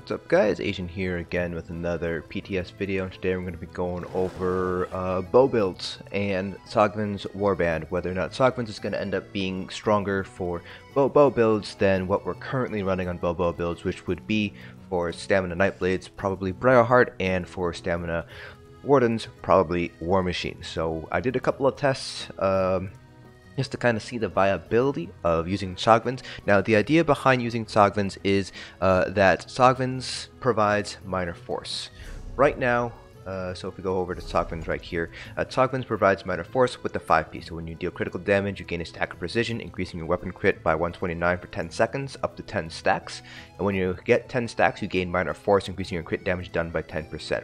What's up guys, Asian here again with another PTS video, and today we're going to be going over bow builds and Tzogvin's warband, whether or not Tzogvins is going to end up being stronger for bow builds than what we're currently running on bow builds, which would be for stamina Nightblades, probably Briarheart, and for stamina Wardens, probably War Machine. So I did a couple of tests just to kind of see the viability of using Tzogvins. Now, the idea behind using Tzogvins is that Tzogvins provides minor force. Right now, so if we go over to Tzogvins right here, Tzogvins provides minor force with the 5-piece. So when you deal critical damage, you gain a stack of precision, increasing your weapon crit by 129 for 10 seconds, up to 10 stacks. And when you get 10 stacks, you gain minor force, increasing your crit damage done by 10%.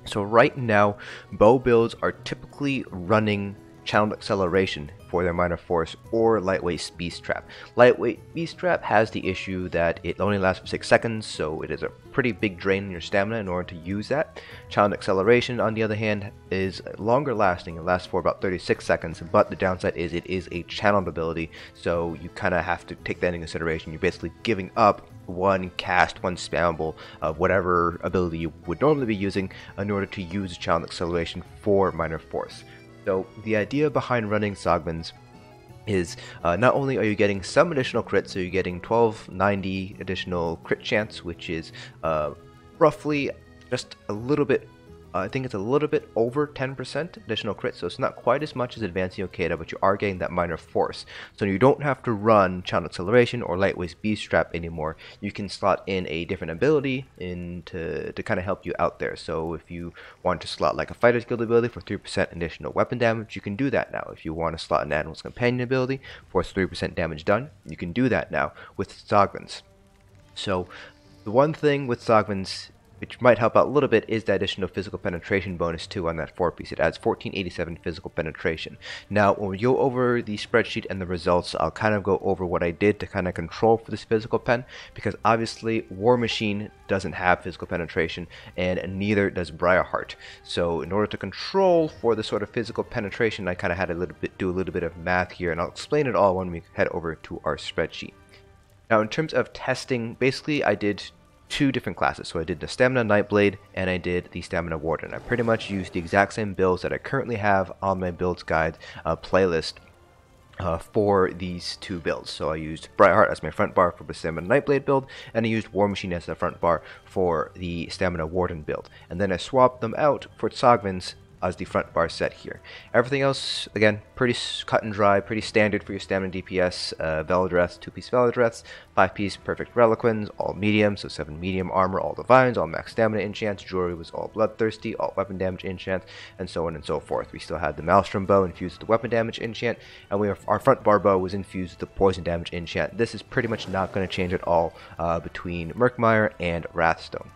So right now, bow builds are typically running channeled acceleration for their minor force or lightweight beast trap. Lightweight beast trap has the issue that it only lasts for 6 seconds, so it is a pretty big drain on your stamina in order to use that. Channeled acceleration, on the other hand, is longer lasting. It lasts for about 36 seconds, but the downside is it is a channeled ability, so you kind of have to take that into consideration. You're basically giving up one cast, one spammable of whatever ability you would normally be using in order to use channeled acceleration for minor force. So the idea behind running Tzogvins is not only are you getting some additional crits, so you're getting 1290 additional crit chance, which is roughly just a little bit, I think it's a little bit over 10% additional crit, so it's not quite as much as Advanced Yokeda, but you are getting that minor force. So you don't have to run Channel Acceleration or Lightweight Beast Trap anymore. You can slot in a different ability to kind of help you out there. So if you want to slot like a Fighter's Guild ability for 3% additional weapon damage, you can do that now. If you want to slot an Animal's Companion ability for 3% damage done, you can do that now with Tzogvins. So the one thing with Tzogvins which might help out a little bit is the additional physical penetration bonus too on that 4-piece. It adds 1487 physical penetration. Now, when we go over the spreadsheet and the results, I'll kind of go over what I did to kind of control for this physical pen, because obviously War Machine doesn't have physical penetration, and neither does Briarheart. So in order to control for the sort of physical penetration, I kind of had to do a little bit of math here, and I'll explain it all when we head over to our spreadsheet. Now, in terms of testing, basically I did two different classes. So I did the Stamina Nightblade and I did the Stamina Warden. I pretty much used the exact same builds that I currently have on my builds guide playlist for these two builds. So I used Briarheart as my front bar for the Stamina Nightblade build, and I used War Machine as the front bar for the Stamina Warden build. And then I swapped them out for Tzogvins as the front bar set here. Everything else, again, pretty cut and dry, pretty standard for your stamina DPS. Veladreth, 2-piece Veladreths, 5-piece Perfect Reliquins, all medium, so 7 medium armor, all divines, all max stamina enchants. Jewelry was all bloodthirsty, all weapon damage enchants, and so on and so forth. We still had the Maelstrom bow infused with the weapon damage enchant, and our front bar bow was infused with the poison damage enchant. This is pretty much not going to change at all between Murkmire and Wrathstone.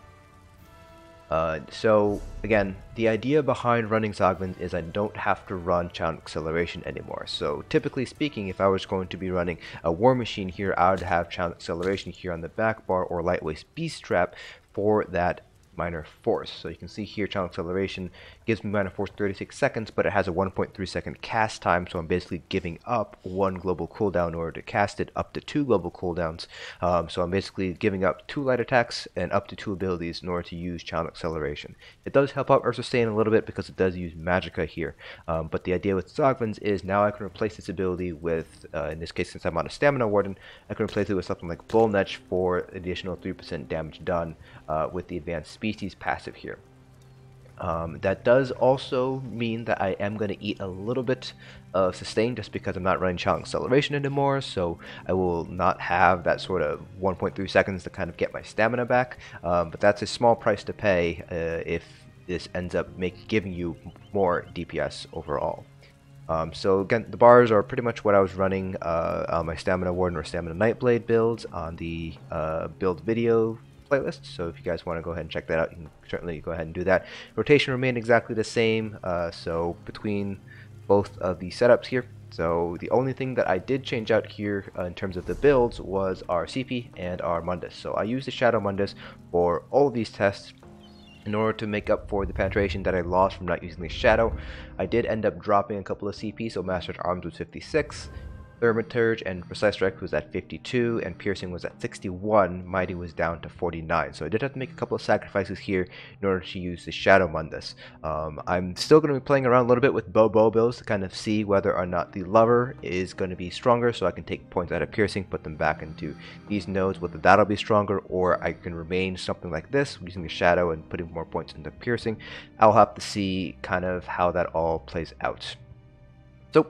So again, the idea behind running Tzogvins is I don't have to run channel acceleration anymore. So typically speaking, if I was going to be running a War Machine here, I would have channel acceleration here on the back bar or lightweight beast trap for that minor force. So you can see here channel acceleration gives me minor force 36 seconds, but it has a 1.3 second cast time, so I'm basically giving up 1 global cooldown in order to cast it, up to 2 global cooldowns. So I'm basically giving up 2 light attacks and up to 2 abilities in order to use channel acceleration. It does help out Earth Sustain a little bit because it does use Magicka here, but the idea with Tzogvins is now I can replace this ability with, in this case since I'm on a Stamina Warden, I can replace it with something like Bullnetch for additional 3% damage done with the Advanced Species passive here. That does also mean that I am going to eat a little bit of sustain just because I'm not running channel acceleration anymore, so I will not have that sort of 1.3 seconds to kind of get my stamina back, but that's a small price to pay if this ends up giving you more DPS overall. So again, the bars are pretty much what I was running on my Stamina Warden or Stamina Nightblade builds on the build video playlist, so if you guys want to go ahead and check that out, you can certainly go ahead and do that. Rotation remained exactly the same, so between both of the setups here. So the only thing that I did change out here in terms of the builds was our CP and our Mundus. So I used the Shadow Mundus for all of these tests in order to make up for the penetration that I lost from not using the Shadow. I did end up dropping a couple of CP, so Master's Arms was 56, Thaumaturge and Precise Strike was at 52, and Piercing was at 61. Mighty was down to 49. So I did have to make a couple of sacrifices here in order to use the Shadow Mundus. I'm still going to be playing around a little bit with bow builds to kind of see whether or not the Lover is going to be stronger, so I can take points out of Piercing, put them back into these nodes, whether that'll be stronger, or I can remain something like this, using the Shadow and putting more points into Piercing. I'll have to see kind of how that all plays out. So,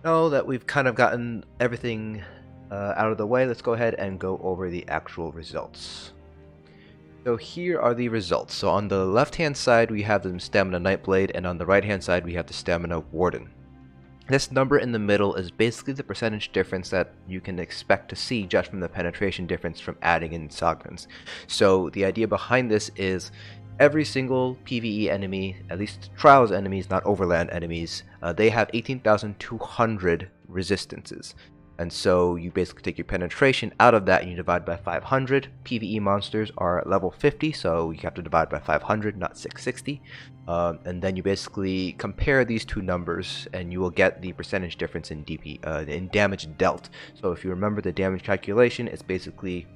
now that we've kind of gotten everything out of the way, let's go ahead and go over the actual results. So here are the results. So on the left hand side we have the Stamina Nightblade, and on the right hand side we have the Stamina Warden. This number in the middle is basically the percentage difference that you can expect to see just from the penetration difference from adding in Tzogvins. So the idea behind this is every single PvE enemy, at least Trials enemies, not Overland enemies, they have 18,200 resistances. And so you basically take your penetration out of that and you divide by 500. PvE monsters are at level 50, so you have to divide by 500, not 660. And then you basically compare these two numbers and you will get the percentage difference in in damage dealt. So if you remember the damage calculation, it's basically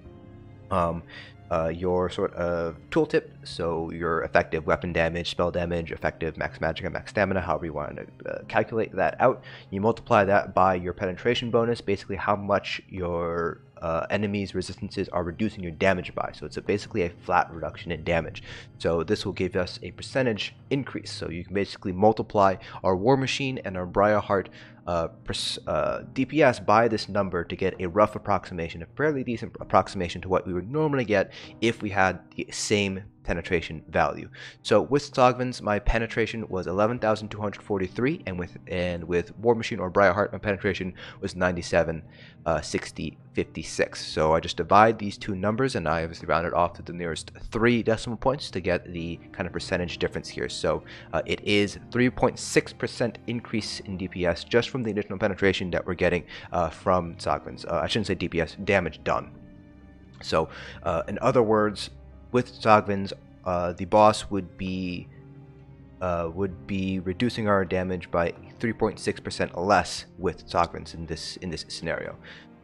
your sort of tooltip, so your effective weapon damage, spell damage, effective max magic, and max stamina, however you want to calculate that out. You multiply that by your penetration bonus, basically how much your enemies' resistances are reducing your damage by. So it's basically a flat reduction in damage. So this will give us a percentage increase. So you can basically multiply our War Machine and our Briarheart DPS by this number to get a rough approximation, a fairly decent approximation to what we would normally get if we had the same penetration value. So with Tzogvins, my penetration was 11,243, and with War Machine or Briarheart, my penetration was 97, 60, 56. So I just divide these two numbers, and I obviously round it off to the nearest 3 decimal points to get the kind of percentage difference here. So it is 3.6% increase in DPS just from the additional penetration that we're getting from Tzogvins. I shouldn't say DPS, damage done. So in other words, with Tzogvins, the boss would be reducing our damage by 3.6% less with Tzogvins in this scenario.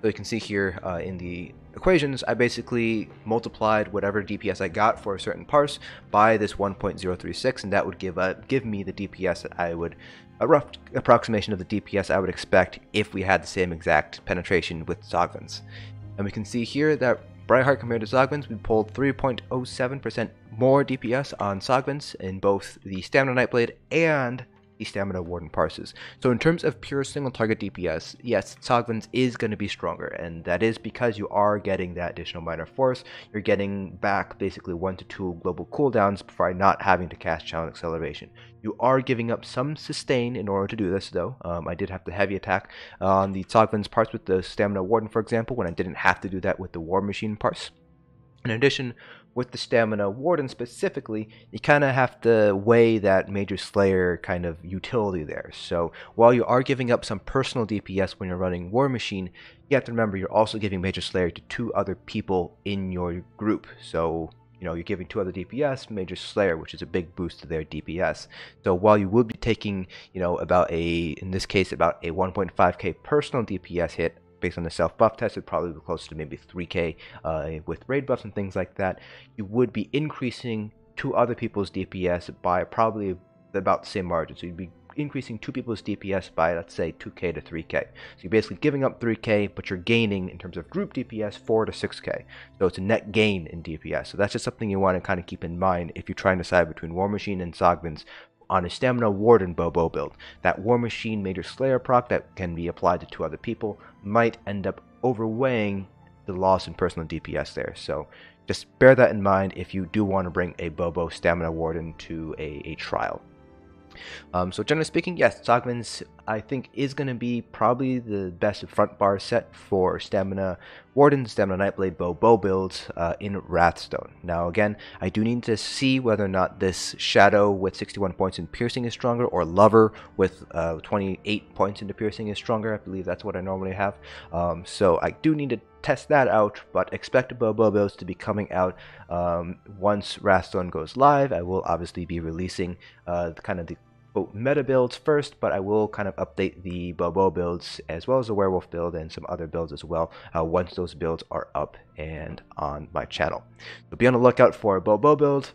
So you can see here in the equations, I basically multiplied whatever DPS I got for a certain parse by this 1.036, and that would give me the DPS that I would, a rough approximation of the DPS I would expect if we had the same exact penetration with Tzogvins. And we can see here that Briarheart compared to Tzogvins, we pulled 3.07% more DPS on Tzogvins in both the Stamina Nightblade and the Stamina Warden parses. So in terms of pure single target DPS, yes, Tzogvins is going to be stronger, and that is because you are getting that additional minor force. You're getting back basically 1 to 2 global cooldowns before not having to cast Challenge Acceleration. You are giving up some sustain in order to do this, though. I did have the heavy attack on the Tzogvins parts with the Stamina Warden, for example, when I didn't have to do that with the War Machine parse. In addition, with the Stamina Warden specifically, you kind of have to weigh that Major Slayer kind of utility there. So while you are giving up some personal DPS when you're running War Machine, you have to remember you're also giving Major Slayer to 2 other people in your group. So you're giving 2 other DPS, Major Slayer, which is a big boost to their DPS. So while you would be taking, in this case, about a 1.5k personal DPS hit, based on the self-buff test, it'd probably be close to maybe 3k with raid buffs and things like that. You would be increasing 2 other people's DPS by probably about the same margin. So you'd be increasing 2 people's DPS by, let's say, 2k to 3k. So you're basically giving up 3k, but you're gaining, in terms of group DPS, 4 to 6k. So it's a net gain in DPS. So that's just something you want to kind of keep in mind if you're trying to decide between War Machine and Tzogvins on a Stamina Warden bow build. That War Machine Major Slayer proc that can be applied to 2 other people might end up overweighing the loss in personal DPS there. So just bear that in mind if you do want to bring a Bobo Stamina Warden to a trial. So generally speaking, yes, Tzogvins I think is going to be probably the best front bar set for Stamina Warden, Stamina Nightblade bow builds in Wrathstone. Now again, I do need to see whether or not this Shadow with 61 points in Piercing is stronger, or Lover with 28 points into Piercing is stronger. I believe that's what I normally have. So I do need to test that out, but expect bow builds to be coming out once Wrathstone goes live. I will obviously be releasing kind of quote meta builds first, but I will kind of update the bow builds as well as the werewolf build and some other builds as well once those builds are up and on my channel. So be on the lookout for a bow build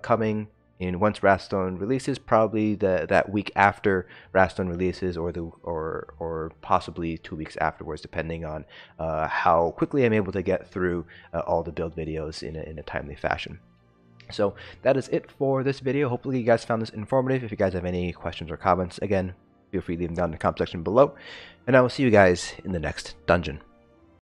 coming in once Wrathstone releases, probably that week after Wrathstone releases, or possibly 2 weeks afterwards, depending on how quickly I'm able to get through all the build videos in a timely fashion. So that is it for this video. Hopefully you guys found this informative. If you guys have any questions or comments, again, feel free to leave them down in the comment section below, and I will see you guys in the next dungeon.